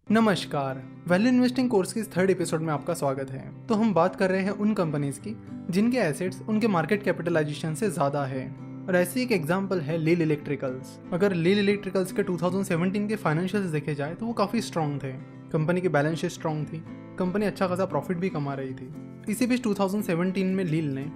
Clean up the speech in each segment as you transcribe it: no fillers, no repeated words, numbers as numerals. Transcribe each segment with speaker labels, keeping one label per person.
Speaker 1: नमस्कार। Value investing course के इस थर्ड एपिसोड में आपका स्वागत है। तो हम बात कर रहे हैं उन कंपनीज की जिनके एसेट्स उनके मार्केट कैपिटलाइजेशन से ज़्यादा है। और ऐसी एक एग्जांपल है लील इलेक्ट्रिकल्स। अगर लील इलेक्ट्रिकल्स के 2017 के फाइनेंशियल्स देखे जाए तो वो काफ़ी स्ट्रॉन्ग थे। कंपनी की बैलेंस शीट स्ट्रॉन्ग थी, कंपनी अच्छा खासा प्रॉफिट भी कमा रही थी। इसी बीच 2017 में लील ने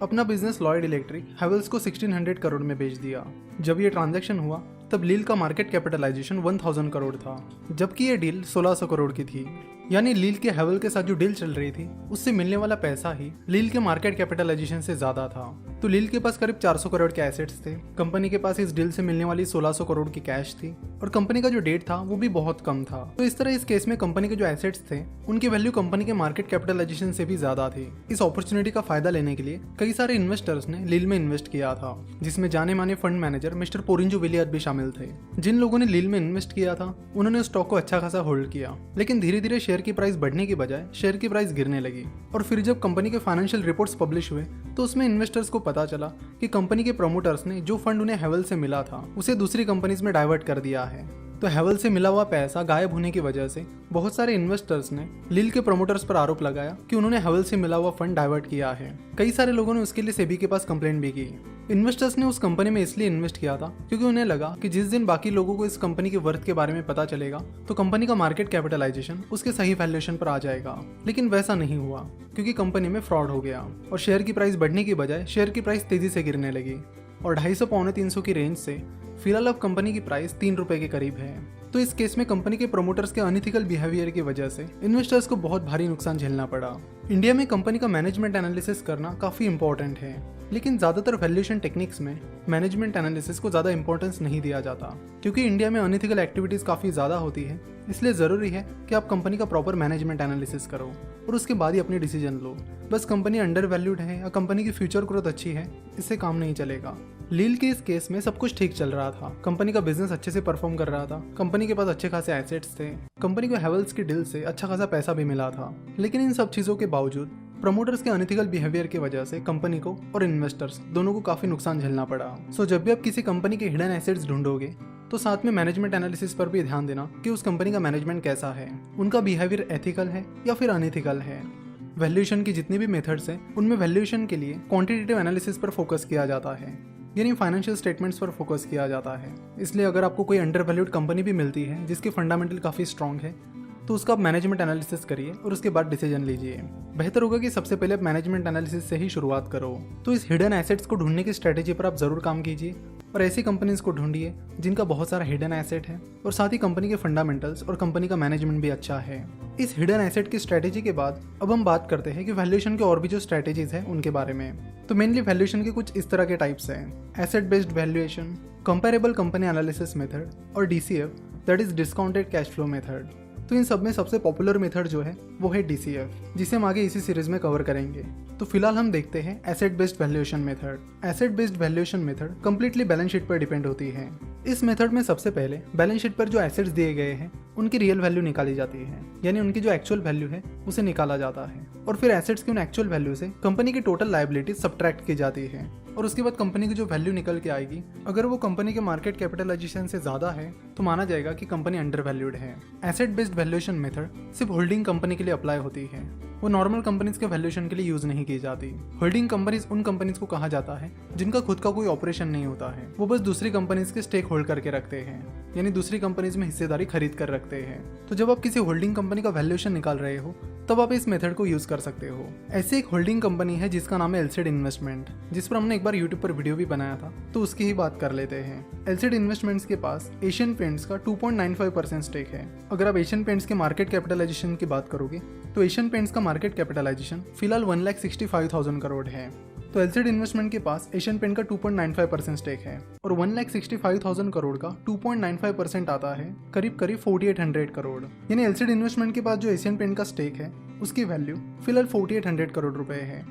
Speaker 1: अपना बिजनेस लॉयड इलेक्ट्रिक हैवेल्स को 1600 करोड़ में बेच दिया। जब ये ट्रांजैक्शन हुआ तब लील का मार्केट कैपिटलाइजेशन 1000 करोड़ था, जबकि ये डील 1600 करोड़ की थी। यानी लील के हैवेल के साथ जो डील चल रही थी उससे मिलने वाला पैसा ही लील के मार्केट कैपिटलाइजेशन से ज्यादा था। तो लील के पास करीब 400 करोड़ के एसेट्स थे, कंपनी के पास इस डील से मिलने वाली 1600 करोड़ की कैश थी और कंपनी का जो डेट था वो भी बहुत कम था। तो इस तरह इस केस में कंपनी के जो एसेट्स थे उनकी वैल्यू कंपनी के मार्केट कैपिटलाइजेशन से भी ज्यादा थी। इस अपॉर्चुनिटी का फायदा लेने के लिए कई सारे इन्वेस्टर्स ने लील में इन्वेस्ट किया था, जिसमें जाने माने फंड मैनेजर मिस्टर पोरिंजो विलियर भी शामिल थे। जिन लोगों ने लील में इन्वेस्ट किया था उन्होंने स्टॉक को अच्छा खासा होल्ड किया, लेकिन धीरे धीरे शेयर की प्राइस बढ़ने की बजाय शेयर की प्राइस गिरने लगी। और फिर जब कंपनी के फाइनेंशियल रिपोर्ट्स पब्लिश हुए तो उसमें इन्वेस्टर्स को पता चला कि कंपनी के प्रमोटर्स ने जो फंड उन्हें हैवेल से मिला था उसे दूसरी कंपनीज में डाइवर्ट कर दिया है। तो हैवेल से मिला हुआ पैसा गायब होने की वजह से बहुत सारे इन्वेस्टर्स ने लील के प्रमोटर्स पर आरोप लगाया कि उन्होंने हैवेल से मिला हुआ फंड डाइवर्ट किया है। कई सारे लोगों ने उसके लिए सेबी के पास कंप्लेंट भी की। इन्वेस्टर्स ने उस कंपनी में इसलिए इन्वेस्ट किया था क्योंकि उन्हें लगा कि जिस दिन बाकी लोगों को इस कंपनी के वर्थ के बारे में पता चलेगा तो कंपनी का मार्केट कैपिटलाइजेशन उसके सही वैल्यूएशन पर आ जाएगा। लेकिन वैसा नहीं हुआ, क्योंकि कंपनी में फ्रॉड हो गया और शेयर की प्राइस बढ़ने की बजाय शेयर की प्राइस तेजी से गिरने लगी और 250 पौने 300 की रेंज से फिलहाल अब कंपनी की प्राइस 3 रुपए के करीब है। तो इस केस में कंपनी के प्रमोटर्स के अनइथिकल बिहेवियर की वजह से इन्वेस्टर्स को बहुत भारी नुकसान झेलना पड़ा। इंडिया में कंपनी का मैनेजमेंट एनालिसिस करना काफी इंपॉर्टेंट है, लेकिन ज्यादातर वैल्यूएशन टेक्निक्स में मैनेजमेंट एनालिसिस को ज्यादा इंपॉर्टेंस नहीं दिया जाता, क्योंकि इंडिया में अनइथिकल एक्टिविटीज काफी ज्यादा होती है। इसलिए जरूरी है कि आप कंपनी का प्रॉपर मैनेजमेंट एनालिसिस करो और उसके बाद ही अपनी डिसीजन लो। बस कंपनी अंडर वैल्यूड है या कंपनी की फ्यूचर ग्रोथ अच्छी है, इससे काम नहीं चलेगा। लील के इस केस में सब कुछ ठीक चल रहा था, कंपनी का बिजनेस अच्छे से परफॉर्म कर रहा था, कंपनी के पास अच्छे खासे एसेट्स थे, कंपनी को हैवेल्स की डील से अच्छा खासा पैसा भी मिला था। लेकिन इन सब चीजों के बावजूद प्रमोटर्स के अनइथिकल बिहेवियर की वजह से कंपनी को और इन्वेस्टर्स दोनों को काफी नुकसान झेलना पड़ा। सो जब भी आप किसी कंपनी के हिडन एसेट्स ढूंढोगे तो साथ में मैनेजमेंट एनालिसिस पर भी ध्यान देना कि उस कंपनी का मैनेजमेंट कैसा है, उनका बिहेवियर एथिकल है या फिर अनइथिकल है। वैल्यूएशन की जितनी भी मेथड्स हैं उनमें वैल्यूएशन के लिए क्वांटिटेटिव एनालिसिस पर फोकस किया जाता है, यानी फाइनेंशियल स्टेटमेंट्स पर फोकस किया जाता है। इसलिए अगर आपको कोई अंडर वैल्यूड कंपनी भी मिलती है जिसके फंडामेंटल काफ़ी स्ट्रॉन्ग है तो उसका आप मैनेजमेंट एनालिसिस करिए और उसके बाद डिसीजन लीजिए। बेहतर होगा कि सबसे पहले आप मैनेजमेंट एनालिसिस से ही शुरुआत करो। तो इस हिडन एसेट्स को ढूंढने की स्ट्रेटेजी पर आप जरूर काम कीजिए और ऐसी कंपनीज को ढूंढिए जिनका बहुत सारा हिडन एसेट है और साथ ही कंपनी के फंडामेंटल्स और कंपनी का मैनेजमेंट भी अच्छा है। इस हिडन एसेट की स्ट्रेटेजी के बाद अब हम बात करते हैं कि वैल्यूएशन के और भी जो स्ट्रेटेजीज हैं उनके बारे में। तो मेनली वैल्यूएशन के कुछ इस तरह के टाइप्स हैं: asset based valuation, comparable company analysis method और DCF, that is discounted cash flow method. तो इन सब में सबसे पॉपुलर मेथड जो है वो है DCF, जिसे हम आगे इसी सीरीज में कवर करेंगे। तो फिलहाल हम देखते हैं asset based valuation method. Asset based valuation method completely balance sheet पर डिपेंड होती है। इस मेथड में सबसे पहले बैलेंस शीट पर जो एसेट्स दिए गए हैं उनकी रियल वैल्यू निकाली जाती है, यानी उनकी जो एक्चुअल वैल्यू है उसे निकाला जाता है और फिर एसेट्स की उन एक्चुअल वैल्यू से कंपनी की टोटल लायबिलिटी सब्ट्रैक्ट की जाती है और उसके बाद कंपनी की जो वैल्यू निकल के आएगी, अगर वो कंपनी के मार्केट कैपिटलाइजेशन से ज्यादा है तो माना जाएगा कि कंपनी अंडर वैल्यूड है। एसेट बेस्ड वैल्यूएशन मेथड सिर्फ होल्डिंग कंपनी के लिए अप्लाई होती है, वो नॉर्मल कंपनीज के वैल्यूएशन के लिए यूज नहीं की जाती। होल्डिंग कंपनीज उन कंपनीज को कहा जाता है जिनका खुद का कोई ऑपरेशन नहीं होता है, वो बस दूसरी कंपनीज के स्टेक होल्ड करके रखते हैं, यानी दूसरी कंपनीज में हिस्सेदारी खरीद कर रखते हैं। तो जब आप किसी होल्डिंग कंपनी का वैल्यूएशन निकाल रहे हो तब आप इस मेथड को यूज कर सकते हो। ऐसी एक होल्डिंग कंपनी है जिसका नाम है एलसीड इन्वेस्टमेंट, जिस पर हमने एक बार यूट्यूब पर वीडियो भी बनाया था, तो उसकी ही बात कर लेते हैं। एलसीड इन्वेस्टमेंट्स के पास एशियन पेंट्स का 2.95% स्टेक है। अगर आप एशियन पेंट्स के मार्केट कैपिटलाइजेशन की बात करोगे तो एशियन पेंट्स का मार्केट कैपिटलाइजेशन फिलहाल 1,65,000 करोड़ है। तो एलसीड इन्वेस्टमेंट के पास एशियन पेंट का 2.95% स्टेक है और 1,65,000 करोड़ का 2.95% आता है करीब 4,800 करोड़। यानी एलसीड इन्वेस्टमेंट के पास जो एशियन पेंट का स्टेक है उसकी वैल्यू फिलहाल 4,800 करोड़ रुपए है।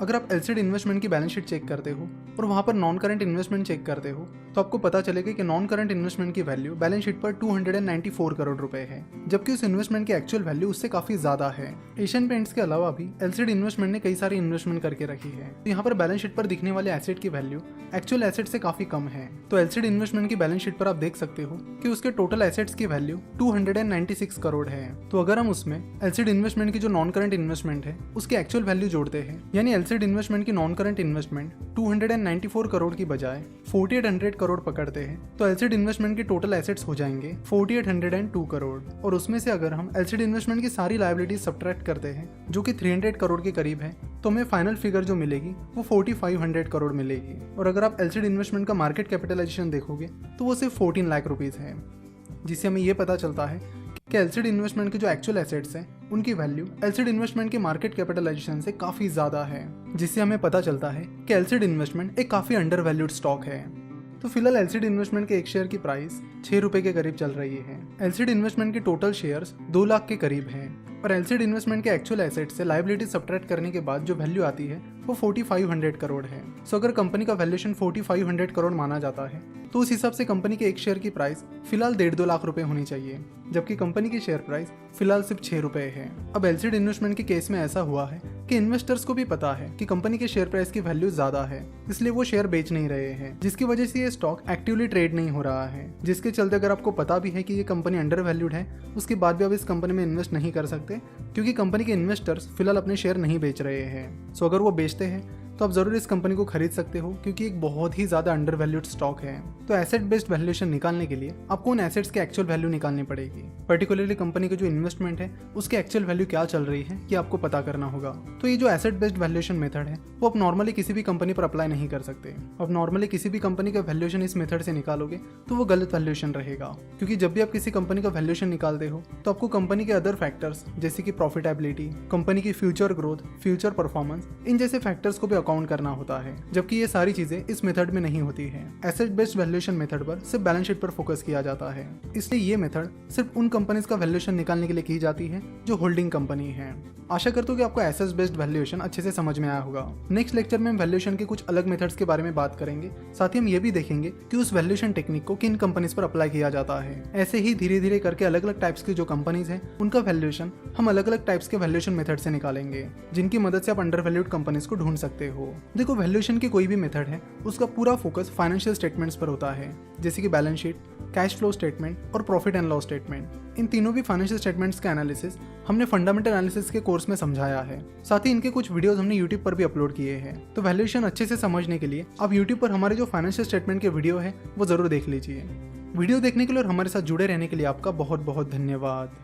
Speaker 1: अगर आप एलसीड इन्वेस्टमेंट की बैलेंस शीट चेक करते हो और वहाँ पर नॉन करंट इन्वेस्टमेंट चेक करते हो तो आपको पता चलेगा कि नॉन करंट इन्वेस्टमेंट की वैल्यू बैलेंस शीट पर 294 करोड़ रुपए है, जबकि उस इन्वेस्टमेंट की एक्चुअल वैल्यू उससे काफी ज्यादा है। एशियन पेंट्स के अलावा भी एलसीडी इन्वेस्टमेंट ने कई सारी इन्वेस्टमेंट करके रखी है। तो यहाँ पर बैलेंस शीट पर दिखने वाले एसेट की वैल्यू एक्चुअल एसेट से काफी कम है। तो एलसीडी इन्वेस्टमेंट की बैलेंस शीट पर आप देख सकते हो कि उसके टोटल एसेट्स की वैल्यू 296 करोड़ है। तो अगर हम उसमें एलसीडी इन्वेस्टमेंट की जो नॉन करंट इन्वेस्टमेंट है उसकी एक्चुअल वैल्यू जोड़ते हैं, यानी एलसीडी इन्वेस्टमेंट की नॉन करंट इन्वेस्टमेंट 294 करोड़ की बजाय 4800 करोड़ पकड़ते हैं, तो एलसीडी इन्वेस्टमेंट के टोटल एसेट्स हो जाएंगे 4802 करोड़। और उसमें से अगर हम एलसीडी इन्वेस्टमेंट की सारी लायबिलिटीज सब्ट्रैक्ट करते हैं जो कि 300 करोड़ के करीब है, तो हमें फाइनल फिगर जो मिलेगी वो 4500 करोड़ मिलेगी। और अगर आप एलसीडी इन्वेस्टमेंट का मार्केट कैपिटलाइजेशन देखोगे तो वो सिर्फ 14 लाख रुपीज है, जिससे हमें ये पता चलता है कि एलसीडी इन्वेस्टमेंट के जो एक्चुअल एसेट्स हैं उनकी वैल्यू एलसीडी इन्वेस्टमेंट के मार्केट कैपिटलाइजेशन से काफी ज्यादा है, जिससे हमें पता चलता है कि एलसीडी इन्वेस्टमेंट एक काफी अंडर वैल्यूड स्टॉक है। तो फिलहाल एलसीडी इन्वेस्टमेंट के एक शेयर की प्राइस 6 रुपए के करीब चल रही है। एलसीडी इन्वेस्टमेंट के टोटल शेयर्स 2 लाख के करीब हैं और एलसीडी इन्वेस्टमेंट के एक्चुअल एसेट से लायबिलिटी सब्ट्रैक्ट करने के बाद जो वैल्यू आती है वो 4500 करोड़ है। सो अगर कंपनी का वैल्यूएशन 4500 करोड़ माना जाता है तो उस हिसाब से कंपनी के एक शेयर की प्राइस फिलहाल 1.5-2 लाख रुपए होनी चाहिए, जबकि कंपनी की शेयर प्राइस फिलहाल सिर्फ 6 रुपए है। अब एलसीडी इन्वेस्टमेंट के केस में ऐसा हुआ है कि इन्वेस्टर्स को भी पता है कि कंपनी के शेयर प्राइस की वैल्यू ज्यादा है, इसलिए वो शेयर बेच नहीं रहे हैं, जिसकी वजह से ये स्टॉक एक्टिवली ट्रेड नहीं हो रहा है। जिसके चलते अगर आपको पता भी है कि ये कंपनी अंडर वैल्यूड है, उसके बाद भी आप इस कंपनी में इन्वेस्ट नहीं कर सकते, क्योंकि कंपनी के इन्वेस्टर्स फिलहाल अपने शेयर नहीं बेच रहे हैं। सो अगर वो बेचते हैं तो आप जरूर इस कंपनी को खरीद सकते हो, क्योंकि एक बहुत ही ज्यादा अंडर वैल्यूड स्टॉक है। तो एसेट बेस्ड वैल्यूएशन निकालने के लिए आपको उन एसेट्स के एक्चुअल वैल्यू निकालनी पड़ेगी। पर्टिकुलरली कंपनी की जो इन्वेस्टमेंट है उसके एक्चुअल वैल्यू क्या चल रही है ये आपको पता करना होगा। तो ये जो एसेट बेस्ड वैल्यूएशन मेथड है वो आप नॉर्मली किसी भी कंपनी पर अप्लाई नहीं कर सकते। अब नॉर्मली किसी भी कंपनी का वैल्यूएशन इस मेथड से निकालोगे तो वो गलत वैल्यूएशन रहेगा, क्योंकि जब भी आप किसी कंपनी का वैल्यूएशन निकालते हो तो आपको कंपनी के अदर फैक्टर्स जैसे कि प्रॉफिटेबिलिटी, कंपनी की फ्यूचर ग्रोथ, फ्यूचर परफॉर्मेंस, इन जैसे फैक्टर्स को भी अकाउंट करना होता है, जबकि ये सारी चीजें इस मेथड में नहीं होती है। एसेट बेस्ड वैल्यूएशन मेथड पर सिर्फ बैलेंस शीट पर फोकस किया जाता है, इसलिए ये मेथड सिर्फ उन कंपनीज का वैल्यूएशन निकालने के लिए की जाती है जो होल्डिंग कंपनी है। आशा करता हूँ कि आपको एसेट बेस्ड वैल्यूएशन अच्छे से समझ में आया होगा। नेक्स्ट लेक्चर में हम वैल्यूएशन के कुछ अलग मेथड्स के बारे में बात करेंगे, साथ ही हम ये भी देखेंगे कि उस वैल्यूएशन टेक्निक को किन कंपनीज पर अप्लाई किया जाता है। ऐसे ही धीरे धीरे करके अलग अलग टाइप्स की जो कंपनीज हैं उनका वैल्यूएशन हम अलग अलग टाइप्स के वैल्यूएशन मेथड से निकालेंगे, जिनकी मदद से आप अंडर वैल्यूड कंपनीज को ढूंढ सकते हो। देखो, वैल्यूएशन की कोई भी मेथड है उसका पूरा फोकस फाइनेंशियल स्टेटमेंट्स पर होता है, जैसे कि balance sheet, cash flow statement और प्रॉफिट एंड लॉस स्टेटमेंट। इन तीनों भी फाइनेंशियल स्टेटमेंट्स का एनालिसिस हमने फंडामेंटल एनालिसिस के कोर्स में समझाया है। साथ ही इनके कुछ वीडियोस हमने यूट्यूब पर भी अपलोड किए हैं। तो वैल्यूएशन अच्छे से समझने के लिए आप यूट्यूब पर हमारे जो फाइनेंशियल स्टेटमेंट के वीडियो है वो जरूर देख लीजिए। वीडियो देखने के लिए और हमारे साथ जुड़े रहने के लिए आपका बहुत बहुत धन्यवाद।